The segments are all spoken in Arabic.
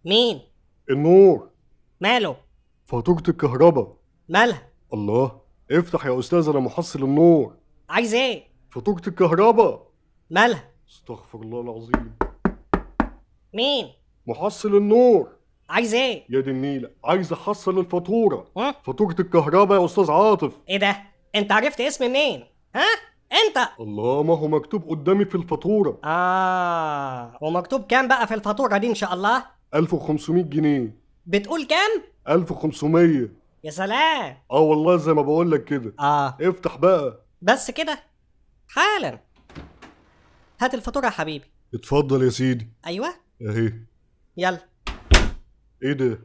مين؟ النور. ماله؟ فاتورة الكهرباء. مالها؟ الله، افتح يا استاذ، انا محصل النور. عايز ايه؟ فاتورة الكهرباء. مالها؟ استغفر الله العظيم. مين؟ محصل النور. عايز ايه؟ يا دي النيلة، عايز احصل الفاتورة. ها؟ فاتورة الكهرباء يا استاذ عاطف. ايه ده؟ انت عرفت اسمي منين؟ ها؟ انت؟ الله، ما هو مكتوب قدامي في الفاتورة. ومكتوب كام بقى في الفاتورة دي ان شاء الله؟ 1500 جنيه. بتقول كام؟ 1500. يا سلام. والله زي ما بقول لك كده. افتح بقى. بس كده؟ حالا. هات الفاتورة يا حبيبي. اتفضل يا سيدي. ايوه. اهي. يلا. ايه ده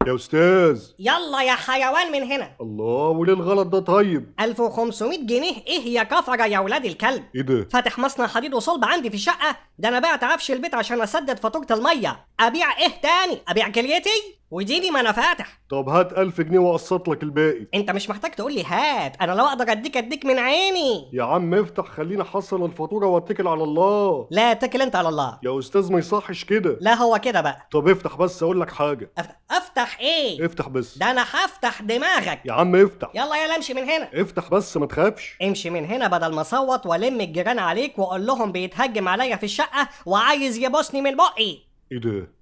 يا استاذ؟ يلا يا حيوان من هنا. الله، وليه الغلط ده طيب؟ 1500 جنيه ايه يا كفرة يا ولاد الكلب؟ ايه ده؟ فاتح مصنع حديد وصلب عندي في الشقة؟ ده انا بعت عفش البيت عشان اسدد فاتورة المية. ابيع ايه تاني؟ ابيع كليتي؟ وديني ما انا فاتح. طب هات 1000 جنيه واقسط لك الباقي. انت مش محتاج تقول لي هات، انا لو اقدر اديك من عيني. يا عم افتح، خليني احصل الفاتورة واتكل على الله. لا اتكل انت على الله. يا استاذ ما يصحش كده. لا هو كده بقى. طب افتح بس اقول لك حاجة. افتح ايه؟ افتح بس. ده انا هفتح دماغك. يا عم افتح. يلا امشي من هنا. افتح بس ما تخافش. امشي من هنا بدل ما اصوت والم الجيران عليك واقول لهم بيتهجم عليا في الشقة وعايز يبوسني من بقي. ايه ده؟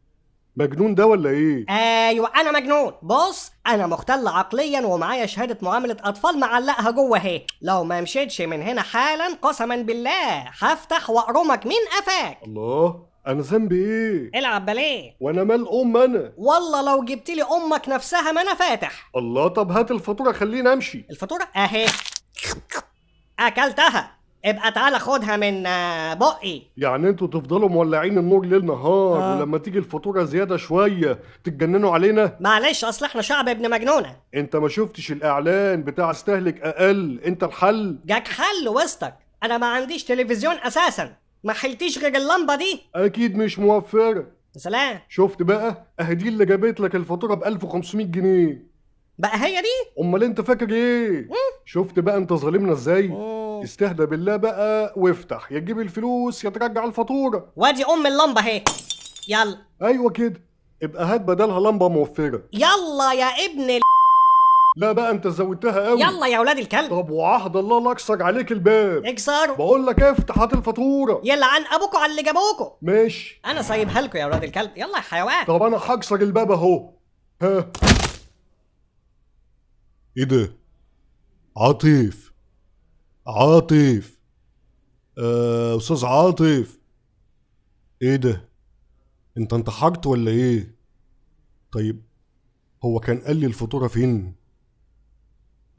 مجنون ده ولا ايه؟ ايوه انا مجنون. بص انا مختل عقليا ومعايا شهادة معاملة اطفال معلقها جوه اهي. لو ما مشيتش من هنا حالا قسما بالله هفتح واقرمك من قفاك. الله، انا ذنبي ايه؟ العب باليه. وانا مال انا؟ والله لو جبت لي امك نفسها ما انا فاتح. الله، طب هات الفاتورة خليني امشي. الفاتورة اهي. اكلتها. ابقى تعالى خدها من بقي. يعني انتوا تفضلوا مولعين النور ليل نهار ولما تيجي الفاتورة زيادة شوية تتجننوا علينا؟ معلش اصل احنا شعب ابن مجنونة. انت ما شفتش الاعلان بتاع استهلك اقل؟ انت الحل. جاك حل وسطك. انا ما عنديش تلفزيون اساسا، ما حلتيش غير اللمبة دي. اكيد مش موفرة. يا سلام. شفت بقى، اهي دي اللي جابت لك الفاتورة ب 1500 جنيه. بقى هي دي؟ امال انت فاكر ايه؟ شفت بقى انت ظالمنا ازاي؟ استهدى بالله بقى وافتح، يا تجيب الفلوس يا ترجع الفاتورة. وادي ام اللمبة اهي. يلا. ايوه كده، ابقى هات بدلها لمبة موفرة. يلا يا ابن لا بقى انت زودتها قوي. يلا يا ولاد الكلب. طب وعهد الله لا اكسر عليك الباب. اكسر. بقول لك افتح، هات الفاتورة. يلعن ابوكوا على اللي جابوكوا. ماشي. انا سايبها لكم يا ولاد الكلب. يلا يا حيوان. طب انا هكسر الباب اهو. ها. ايه ده؟ عاطف. عاطف. استاذ عاطف. ايه ده؟ انت انتحرت ولا ايه؟ طيب هو كان قال لي الفاتورة فين؟